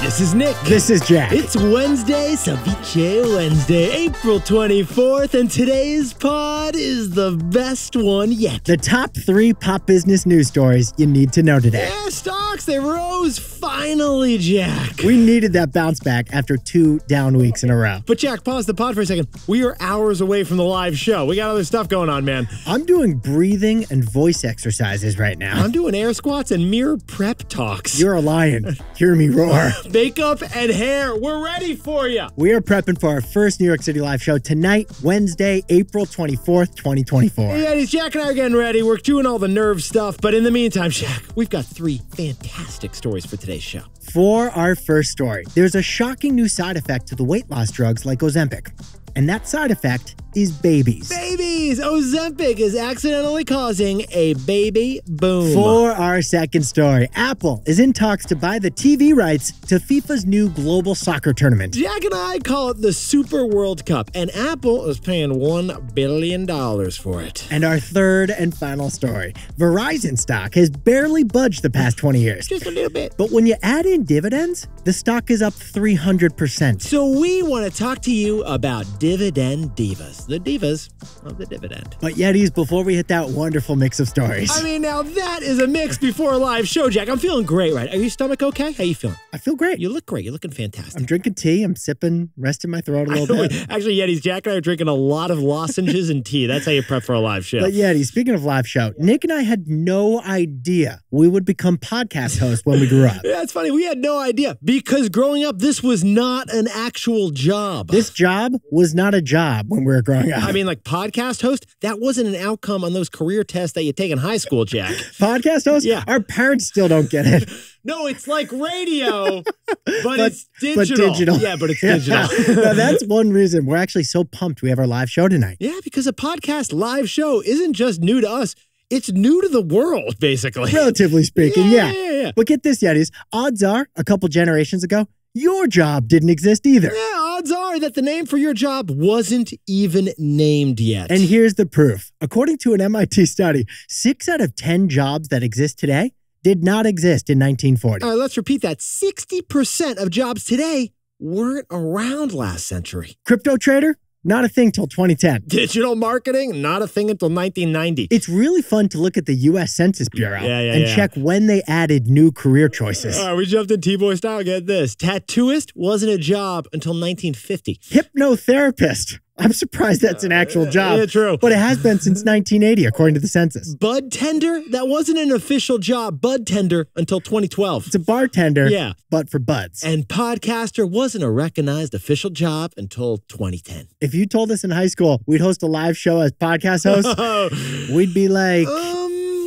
This is Nick. This is Jack. It's Wednesday, Ceviche Wednesday, April 24th, and today's pod is the best one yet. The top 3 pop business news stories you need to know today. Yeah, stocks, they rose finally, Jack. We needed that bounce back after 2 down weeks in a row. But Jack, pause the pod for a second. We are hours away from the live show. We got other stuff going on, man. I'm doing breathing and voice exercises right now. I'm doing air squats and mirror prep talks. You're a lion. Hear me roar. Makeup and hair, we're ready for you. We are prepping for our first New York City live show tonight, Wednesday, April 24th, 2024. Yeah, Jack and I are getting ready. We're doing all the nerve stuff. But in the meantime, Jack, we've got 3 fantastic stories for today's show. For our first story, there's a shocking new side effect to the weight loss drugs like Ozempic. And that side effect is babies. Babies! Ozempic is accidentally causing a baby boom. For our second story, Apple is in talks to buy the TV rights to FIFA's new global soccer tournament. Jack and I call it the Super World Cup, and Apple is paying $1 billion for it. And our third and final story, Verizon stock has barely budged the past 20 years. Just a little bit. But when you add in dividends, the stock is up 300%. So we want to talk to you about dividend divas. The divas of the dividend. But Yetis, before we hit that wonderful mix of stories. I mean, now that is a mix before a live show, Jack. I'm feeling great, right? Are your stomach okay? How you feeling? I feel great. You look great. You're looking fantastic. I'm drinking tea. I'm sipping, resting my throat a little bit. Actually, Yetis, Jack and I are drinking a lot of lozenges and tea. That's how you prep for a live show. But Yetis, speaking of live show, Nick and I had no idea we would become podcast hosts when we grew up. Yeah, it's funny. We had no idea because growing up, this was not an actual job. This job was not a job when we were growing up. I mean, like podcast host, that wasn't an outcome on those career tests that you take in high school, Jack. Podcast host? Yeah. Our parents still don't get it. No, it's like radio, but it's digital. But digital. Yeah, but it's digital. Now, that's one reason we're actually so pumped we have our live show tonight. Yeah, because a podcast live show isn't just new to us. It's new to the world, basically. Relatively speaking, yeah. But get this, Yetis. Odds are, a couple generations ago, your job didn't exist either. Yeah, odds are that the name for your job wasn't even named yet. And here's the proof. According to an MIT study, 6 out of 10 jobs that exist today did not exist in 1940. All right, let's repeat that. 60% of jobs today weren't around last century. Crypto trader? Not a thing till 2010. Digital marketing? Not a thing until 1990. It's really fun to look at the U.S. Census Bureau and yeah. check when they added new career choices. All right, we jumped in TBOY style. Get this. Tattooist wasn't a job until 1950. Hypnotherapist. I'm surprised that's an actual job. Yeah, true. But it has been since 1980, according to the census. Bud tender? That wasn't an official job. Bud tender until 2012. It's a bartender, yeah, but for buds. And podcaster wasn't a recognized official job until 2010. If you told us in high school we'd host a live show as podcast hosts, we'd be like...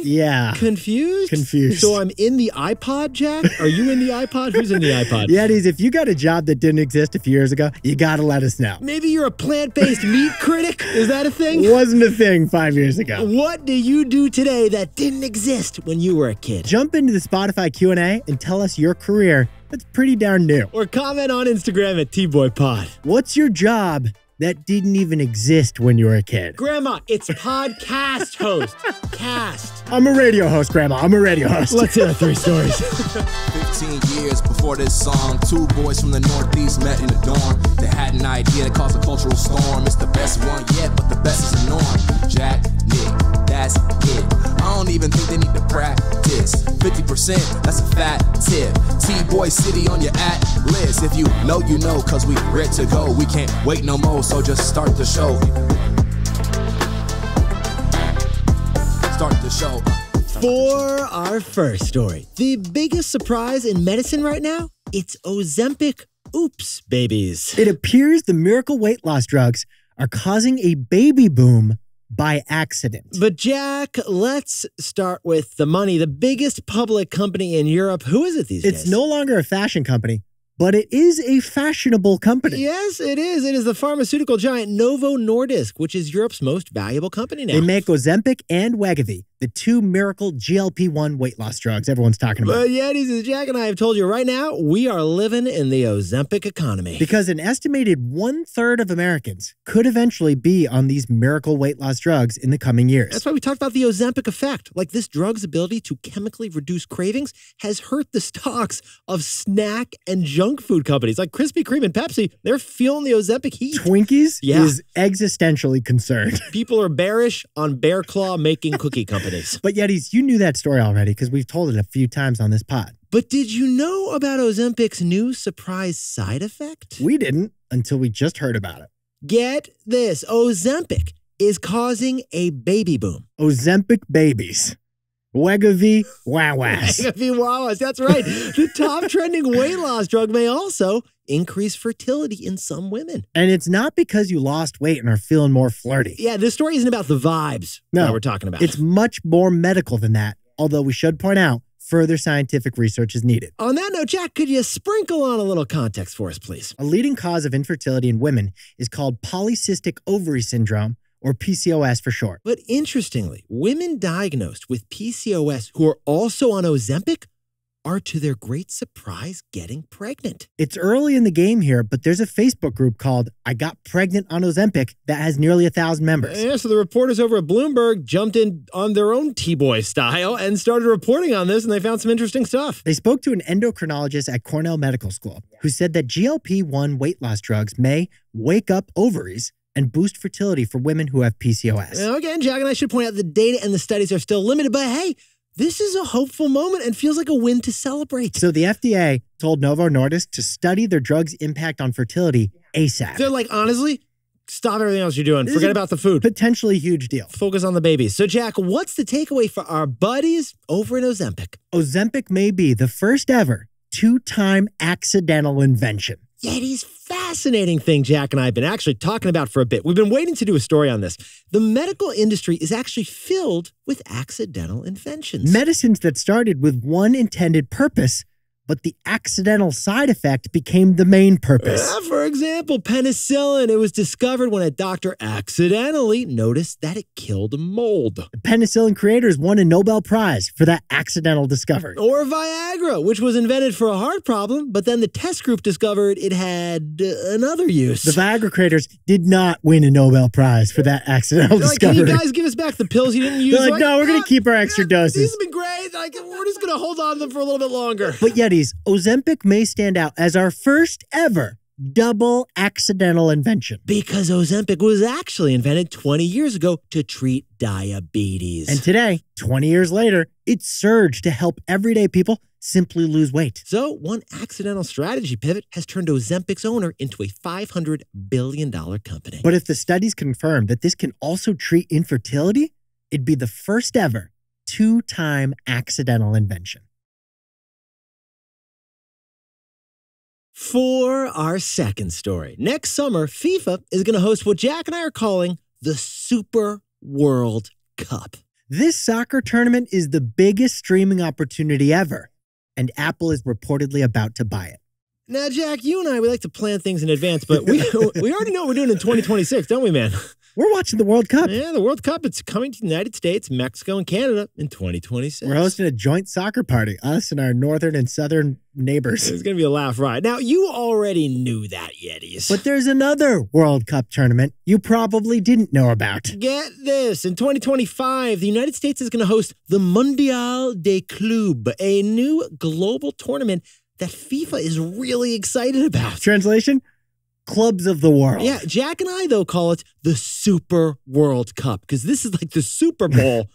yeah. Confused? So I'm in the iPod, Jack? Are you in the iPod? Who's in the iPod? Yetis, if you got a job that didn't exist a few years ago, you got to let us know. Maybe you're a plant-based meat critic? Is that a thing? Wasn't a thing 5 years ago. What do you do today that didn't exist when you were a kid? Jump into the Spotify Q&A and tell us your career that's pretty darn new. Or comment on Instagram at TBOYPod. What's your job that didn't even exist when you were a kid? Grandma, it's podcast host. Cast. I'm a radio host, Grandma. I'm a radio host. Let's hear our 3 stories. 15 years before this song, 2 boys from the Northeast met in the dorm. They had an idea that caused a cultural storm. It's the best one yet, but the best is the norm. Jack, Nick, that's it. I don't even think they need to practice. 50%, that's a fat tip. T-Boy City on your at-list. If you know, you know, cause we ready to go. We can't wait no more, so just start the show. Start the show. For our first story, the biggest surprise in medicine right now, it's Ozempic. Oops, babies. It appears the miracle weight loss drugs are causing a baby boom by accident. But Jack, let's start with the money. The biggest public company in Europe. Who is it these days? It's no longer a fashion company, but it is a fashionable company. Yes, it is. It is the pharmaceutical giant Novo Nordisk, which is Europe's most valuable company now. They make Ozempic and Wegovy, the two miracle GLP-1 weight loss drugs everyone's talking about. But Yetis, Jack and I have told you right now, we are living in the Ozempic economy. Because an estimated 1/3 of Americans could eventually be on these miracle weight loss drugs in the coming years. That's why we talked about the Ozempic effect. Like, this drug's ability to chemically reduce cravings has hurt the stocks of snack and junk food companies like Krispy Kreme and Pepsi. They're feeling the Ozempic heat. Twinkies is existentially concerned. People are bearish on Bear Claw making cookie companies. But Yetis, you knew that story already because we've told it a few times on this pod. But did you know about Ozempic's new surprise side effect? We didn't until we just heard about it. Get this. Ozempic is causing a baby boom. Ozempic babies. Wegovy Wawas. Wegovy Wawas, that's right. The top trending weight loss drug may also increase fertility in some women. And it's not because you lost weight and are feeling more flirty. Yeah, this story isn't about the vibes that we're talking about. It's much more medical than that, although we should point out further scientific research is needed. On that note, Jack, could you sprinkle on a little context for us, please? A leading cause of infertility in women is called polycystic ovary syndrome, or PCOS for short. But interestingly, women diagnosed with PCOS who are also on Ozempic are, to their great surprise, getting pregnant. It's early in the game here, but there's a Facebook group called I Got Pregnant on Ozempic that has nearly 1,000 members. Yeah, so the reporters over at Bloomberg jumped in on their own TBOY style and started reporting on this, and they found some interesting stuff. They spoke to an endocrinologist at Cornell Medical School who said that GLP-1 weight loss drugs may wake up ovaries and boost fertility for women who have PCOS. Now, again, Jack and I should point out the data and the studies are still limited, but hey, this is a hopeful moment and feels like a win to celebrate. So the FDA told Novo Nordisk to study their drug's impact on fertility ASAP. They're like, honestly, stop everything else you're doing. Forget about the food. Potentially huge deal. Focus on the babies. So, Jack, what's the takeaway for our buddies over in Ozempic? Ozempic may be the first ever 2-time accidental invention. Yeti's fascinating thing Jack and I have been actually talking about for a bit. We've been waiting to do a story on this. The medical industry is actually filled with accidental inventions. Medicines that started with one intended purpose, but the accidental side effect became the main purpose. For example, penicillin. It was discovered when a doctor accidentally noticed that it killed mold. The penicillin creators won a Nobel Prize for that accidental discovery. Or Viagra, which was invented for a heart problem, but then the test group discovered it had another use. The Viagra creators did not win a Nobel Prize for that accidental discovery. Can you guys give us back the pills you didn't use? They're like, no, we're going to keep our extra doses. These have been great. We're just going to hold on to them for a little bit longer. But Yetis, Ozempic may stand out as our first ever double accidental invention. Because Ozempic was actually invented 20 years ago to treat diabetes. And today, 20 years later, it surged to help everyday people simply lose weight. So one accidental strategy pivot has turned Ozempic's owner into a $500 billion company. But if the studies confirm that this can also treat infertility, it'd be the first ever 2-time accidental invention. For our second story, next summer, FIFA is going to host what Jack and I are calling the Super World Cup. This soccer tournament is the biggest streaming opportunity ever, and Apple is reportedly about to buy it. Now, Jack, you and I, we like to plan things in advance, but we already know what we're doing in 2026, don't we, man? We're watching the World Cup. Yeah, the World Cup, it's coming to the United States, Mexico, and Canada in 2026. We're hosting a joint soccer party, us and our northern and southern neighbors. It's going to be a laugh ride. Now, you already knew that, Yetis. But there's another World Cup tournament you probably didn't know about. Get this. In 2025, the United States is going to host the Mundial de Club, a new global tournament that FIFA is really excited about. Translation? Clubs of the world. Yeah, Jack and I, though, call it the Super World Cup because this is like the Super Bowl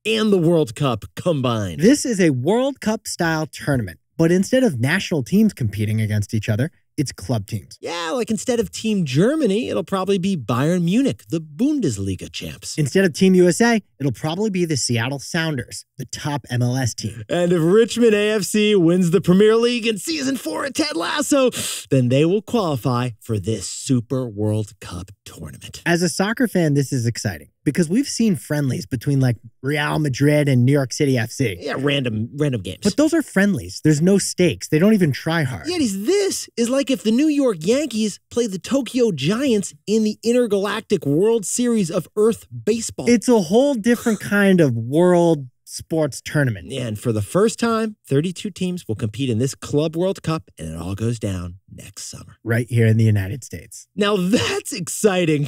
and the World Cup combined. This is a World Cup style tournament, but instead of national teams competing against each other, it's club teams. Yeah, like instead of Team Germany, it'll probably be Bayern Munich, the Bundesliga champs. Instead of Team USA, it'll probably be the Seattle Sounders, the top MLS team. And if Richmond AFC wins the Premier League in Season 4 at Ted Lasso, then they will qualify for this Super World Cup tournament. As a soccer fan, this is exciting. because we've seen friendlies between like Real Madrid and New York City FC. Yeah, random games. But those are friendlies. There's no stakes. They don't even try hard. Yetis, this is like if the New York Yankees played the Tokyo Giants in the Intergalactic World Series of Earth Baseball. It's a whole different kind of world sports tournament. And for the first time, 32 teams will compete in this Club World Cup, and it all goes down next summer. Right here in the United States. Now that's exciting,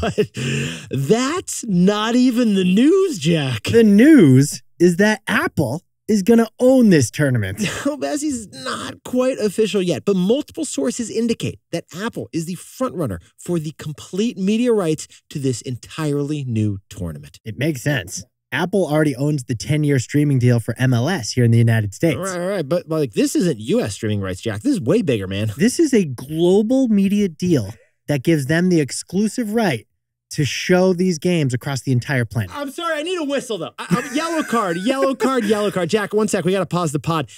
but that's not even the news, Jack. The news is that Apple is going to own this tournament. Now, Bessie's not quite official yet, but multiple sources indicate that Apple is the frontrunner for the complete media rights to this entirely new tournament. It makes sense. Apple already owns the 10-year streaming deal for MLS here in the United States. Right. But like, this isn't U.S. streaming rights, Jack. This is way bigger, man. This is a global media deal that gives them the exclusive right to show these games across the entire planet. I'm sorry, I need a whistle, though. Yellow card. Jack, one sec. We got to pause the pod.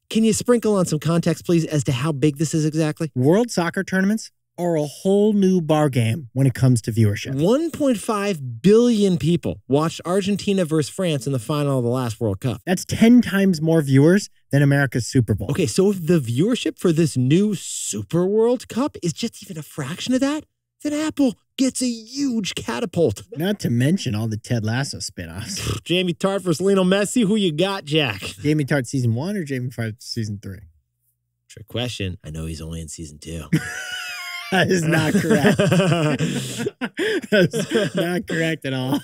Can you sprinkle on some context, please, as to how big this is exactly? World soccer tournaments are a whole new bar game when it comes to viewership. 1.5 billion people watched Argentina versus France in the final of the last World Cup. That's 10 times more viewers than America's Super Bowl. Okay, so if the viewership for this new Super World Cup is just even a fraction of that, then Apple gets a huge catapult. Not to mention all the Ted Lasso spinoffs. Jamie Tart versus Lionel Messi, who you got, Jack? Jamie Tart season 1 or Jamie Tart season 3? Trick question. I know he's only in season 2. That is not correct. That's not correct at all.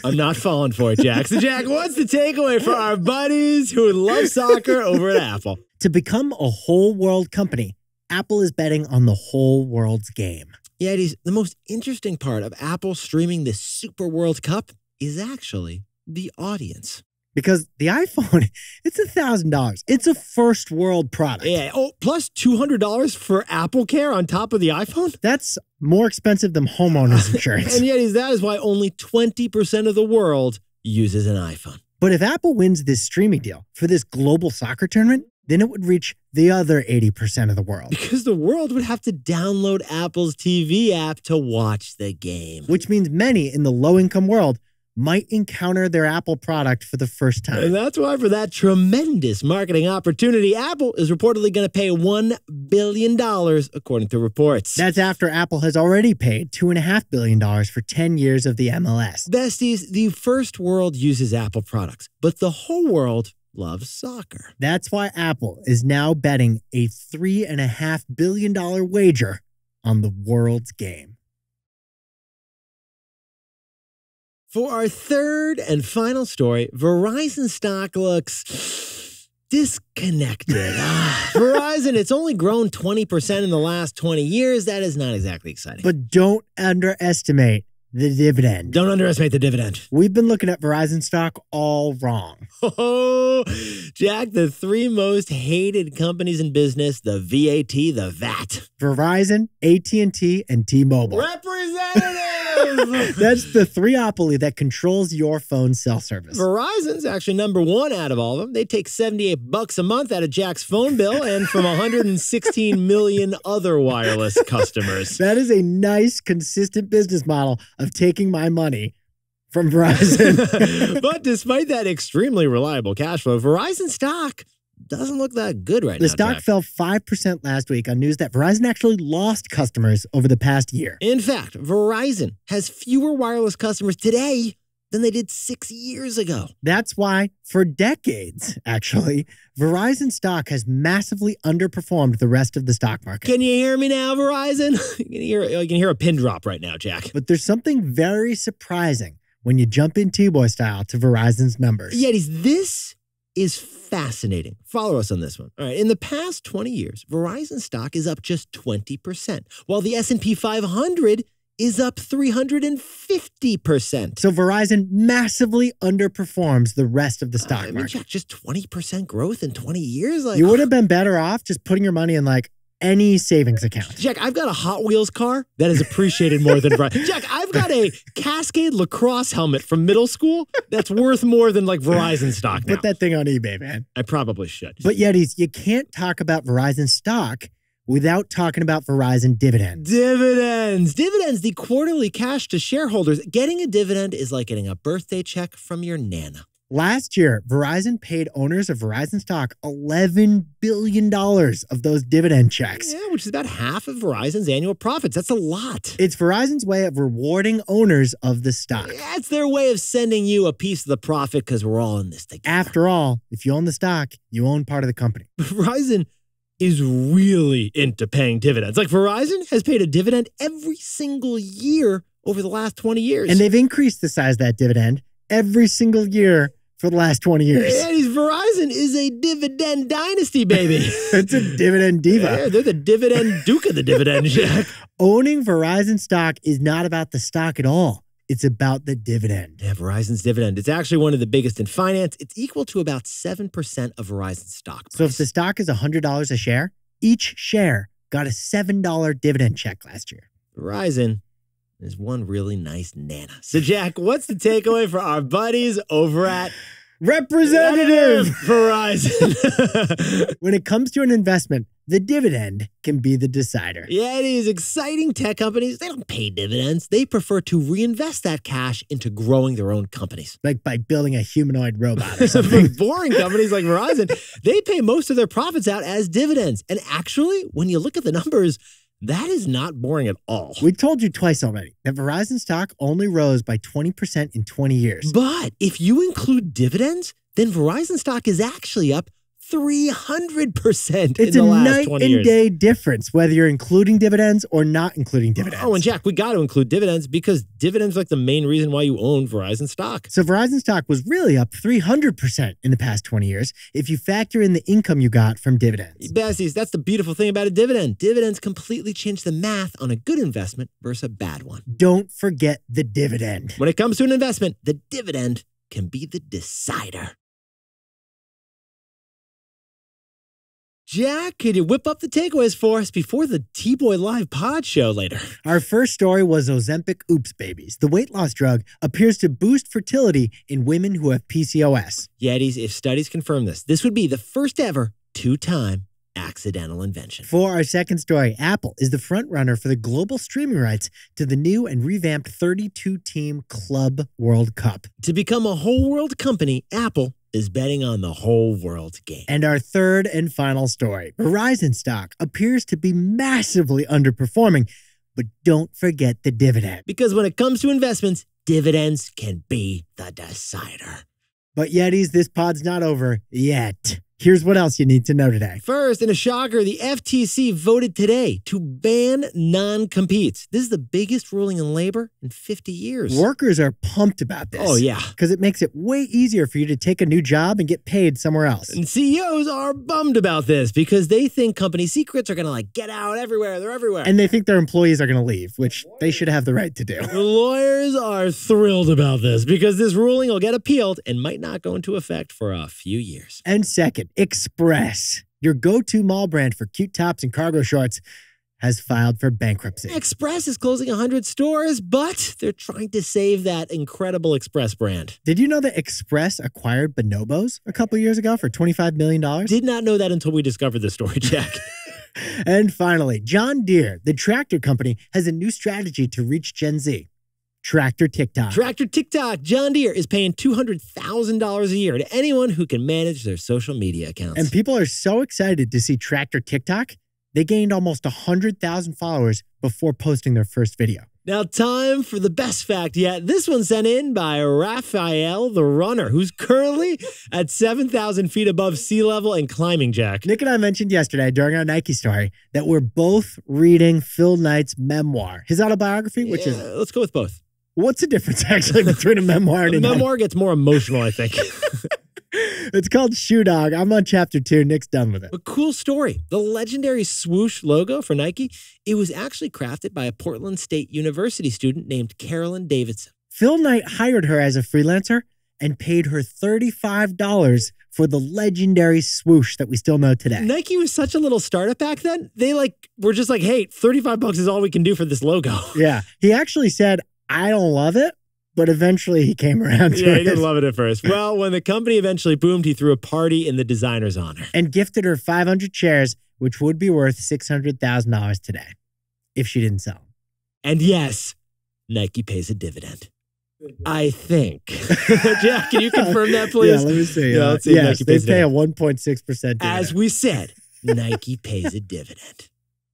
I'm not falling for it, Jack. So, Jack, what's the takeaway for our buddies who love soccer over at Apple? To become a whole world company, Apple is betting on the whole world's game. Yeah, it is. The most interesting part of Apple streaming this Super World Cup is actually the audience. Because the iPhone, it's $1,000. It's a first world product. Yeah. Oh, plus $200 for Apple Care on top of the iPhone? That's more expensive than homeowners insurance. And yet that is why only 20% of the world uses an iPhone. But if Apple wins this streaming deal for this global soccer tournament, then it would reach the other 80% of the world. Because the world would have to download Apple's TV app to watch the game. Which means many in the low-income world might encounter their Apple product for the first time. And that's why for that tremendous marketing opportunity, Apple is reportedly going to pay $1 billion, according to reports. That's after Apple has already paid $2.5 billion for 10 years of the MLS. Besties, the first world uses Apple products, but the whole world loves soccer. That's why Apple is now betting a $3.5 billion wager on the world's game. For our third and final story, Verizon stock looks disconnected. Verizon, it's only grown 20% in the last 20 years. That is not exactly exciting. But don't underestimate the dividend. Don't underestimate the dividend. We've been looking at Verizon stock all wrong. Oh, Jack, the three most hated companies in business, the VAT, the VAT. Verizon, AT&T, and T-Mobile. Representative! That's the threeopoly that controls your phone cell service. Verizon's actually number one out of all of them. They take $78 a month out of Jack's phone bill and from 116 million other wireless customers. That is a nice, consistent business model of taking my money from Verizon. But despite that extremely reliable cash flow, Verizon stock doesn't look that good right now. The stock Jack. fell 5% last week on news that Verizon actually lost customers over the past year. In fact, Verizon has fewer wireless customers today than they did 6 years ago. That's why, for decades, actually, Verizon stock has massively underperformed the rest of the stock market. Can you hear me now, Verizon? You can hear a pin drop right now, Jack. But there's something very surprising when you jump in TBOY style to Verizon's numbers. Yetis, this is fascinating. Follow us on this one. All right, in the past 20 years, Verizon stock is up just 20%, while the S&P 500 is up 350%. So Verizon massively underperforms the rest of the stock market. Jack, just 20% growth in 20 years? You would have been better off just putting your money in like any savings account. Jack, I've got a Hot Wheels car that is appreciated more than Verizon. Jack, I've got a Cascade lacrosse helmet from middle school that's worth more than like Verizon stock now. Put that thing on eBay, man. I probably should. But Yetis, you can't talk about Verizon stock without talking about Verizon dividends. Dividends, the quarterly cash to shareholders. Getting a dividend is like getting a birthday check from your nana. Last year, Verizon paid owners of Verizon stock $11 billion of those dividend checks. Yeah, which is about half of Verizon's annual profits. That's a lot. It's Verizon's way of rewarding owners of the stock. Yeah, it's their way of sending you a piece of the profit because we're all in this together. After all, if you own the stock, you own part of the company. Verizon is really into paying dividends. Like Verizon has paid a dividend every single year over the last 20 years. And they've increased the size of that dividend every single year for the last 20 years. Yeah, Verizon is a dividend dynasty, baby. It's a dividend diva. Yeah, they're the dividend duke of the dividend, Jack. Owning Verizon stock is not about the stock at all. It's about the dividend. Yeah, Verizon's dividend. It's actually one of the biggest in finance. It's equal to about 7% of Verizon's stock price. So if the stock is $100 a share, each share got a $7 dividend check last year. Verizon is one really nice nana. So, Jack, what's the takeaway for our buddies over at Representative Verizon? When it comes to an investment, the dividend can be the decider. Yeah, these exciting tech companies, they don't pay dividends. They prefer to reinvest that cash into growing their own companies. Like by building a humanoid robot or something. Boring companies like Verizon, they pay most of their profits out as dividends. And actually, when you look at the numbers, that is not boring at all. We told you twice already that Verizon stock only rose by 20% in 20 years. But if you include dividends, then Verizon stock is actually up 300% in the last 20 years. It's a night and day difference, whether you're including dividends or not including dividends. Oh, and Jack, we got to include dividends because dividends are like the main reason why you own Verizon stock. So Verizon stock was really up 300% in the past 20 years if you factor in the income you got from dividends. Besties, that's the beautiful thing about a dividend. Dividends completely change the math on a good investment versus a bad one. Don't forget the dividend. When it comes to an investment, the dividend can be the decider. Jack, could you whip up the takeaways for us before the TBOY Live pod show later? Our first story was Ozempic Oops Babies. The weight loss drug appears to boost fertility in women who have PCOS. Yetis, if studies confirm this would be the first ever two-time accidental invention. For our second story, Apple is the front runner for the global streaming rights to the new and revamped 32-team Club World Cup. To become a whole world company, Apple is betting on the whole world game. And our third and final story, Verizon stock appears to be massively underperforming, but don't forget the dividend. Because when it comes to investments, dividends can be the decider. But Yetis, this pod's not over yet. Here's what else you need to know today. First, in a shocker, the FTC voted today to ban non-competes. This is the biggest ruling in labor in 50 years. Workers are pumped about this. Oh, yeah. Because it makes it way easier for you to take a new job and get paid somewhere else. And CEOs are bummed about this because they think company secrets are going to get out everywhere. They're everywhere. And they think their employees are going to leave, which they should have the right to do. The lawyers are thrilled about this because this ruling will get appealed and might not go into effect for a few years. And second, Express, your go-to mall brand for cute tops and cargo shorts, has filed for bankruptcy. Express is closing 100 stores, but they're trying to save that incredible Express brand. Did you know that Express acquired Bonobos a couple years ago for $25 million? Did not know that until we discovered this story, Jack. And finally, John Deere, the tractor company, has a new strategy to reach Gen Z. Tractor TikTok. Tractor TikTok. John Deere is paying $200,000 a year to anyone who can manage their social media accounts. And people are so excited to see Tractor TikTok, they gained almost 100,000 followers before posting their first video. Now, time for the best fact yet. This one sent in by Raphael, the runner, who's currently at 7,000 feet above sea level and climbing, Jack. Nick and I mentioned yesterday during our Nike story that we're both reading Phil Knight's memoir, his autobiography, which is... Let's go with both. What's the difference, actually, between a memoir and a memoir gets more emotional, I think. It's called Shoe Dog. I'm on chapter 2. Nick's done with it. A cool story. The legendary swoosh logo for Nike, it was actually crafted by a Portland State University student named Carolyn Davidson. Phil Knight hired her as a freelancer and paid her $35 for the legendary swoosh that we still know today. Nike was such a little startup back then. They were just hey, $35 is all we can do for this logo. Yeah. He actually said, I don't love it, but eventually he came around to it. Yeah, he didn't love it at first. Well, when the company eventually boomed, he threw a party in the designer's honor. And gifted her 500 shares which would be worth $600,000 today if she didn't sell them. And yes, Nike pays a dividend. I think. Jack, can you confirm that, please? Yeah, let me see. Let's see if Yes, Nike they pays a pay a dividend. 1.6% dividend. As we said, Nike pays a dividend.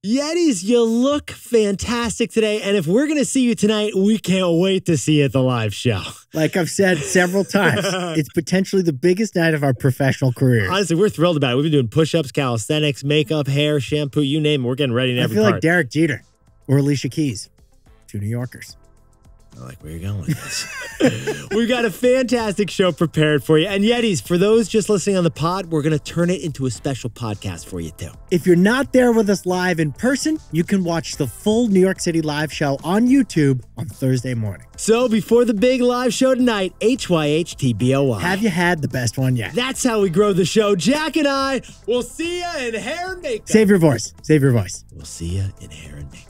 Yetis, you look fantastic today. And if we're going to see you tonight, we can't wait to see you at the live show. Like I've said several times, it's potentially the biggest night of our professional careers. Honestly, we're thrilled about it. We've been doing push-ups, calisthenics, makeup, hair, shampoo, you name it. We're getting ready in I every feel part. like Derek Jeter or Alicia Keys, two New Yorkers. I like where you're going with this. We've got a fantastic show prepared for you. And Yetis, for those just listening on the pod, we're going to turn it into a special podcast for you too. If you're not there with us live in person, you can watch the full New York City live show on YouTube on Thursday morning. So before the big live show tonight, HYH TBOY. Have you had the best one yet? That's how we grow the show. Jack and I will see you in hair and makeup. Save your voice. Save your voice. We'll see you in hair and makeup.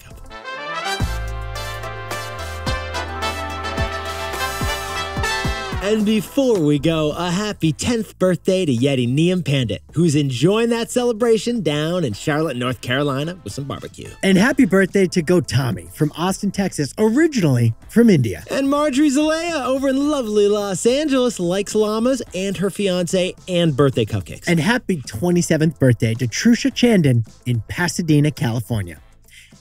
And before we go, a happy 10th birthday to Yeti Neem Pandit, who's enjoying that celebration down in Charlotte, North Carolina with some barbecue. And happy birthday to Go Tommy from Austin, Texas, originally from India. And Marjorie Zalea over in lovely Los Angeles likes llamas and her fiance and birthday cupcakes. And happy 27th birthday to Trusha Chandon in Pasadena, California.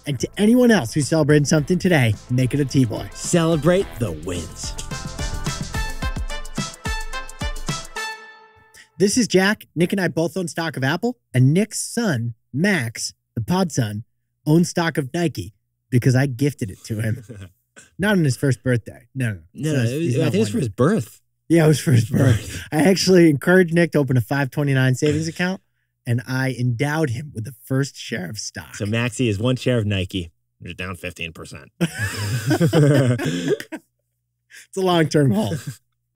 And to anyone else who's celebrating something today, make it a T-Boy. Celebrate the wins. This is Jack. Nick and I both own stock of Apple, and Nick's son, Max, the pod son, owns stock of Nike because I gifted it to him. Not on his first birthday. No. I think it was for his birth. Yeah, it was for his birth. I actually encouraged Nick to open a 529 savings account, and I endowed him with the first share of stock. So Maxie is one share of Nike. You're down 15%. It's a long-term hold.